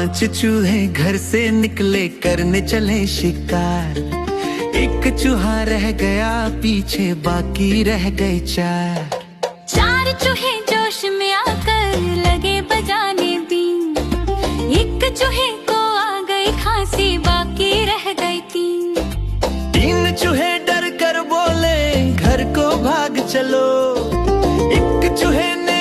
5 चूहे घर से निकले करने चले शिकार। एक चूहा रह गया पीछे, बाकी रह गए 4। 4 चूहे जोश में आकर लगे बजाने बीन। एक चूहे को आ गई खांसी, बाकी रह गई 3। 3 चूहे डर कर बोले घर को भाग चलो। एक चूहे ने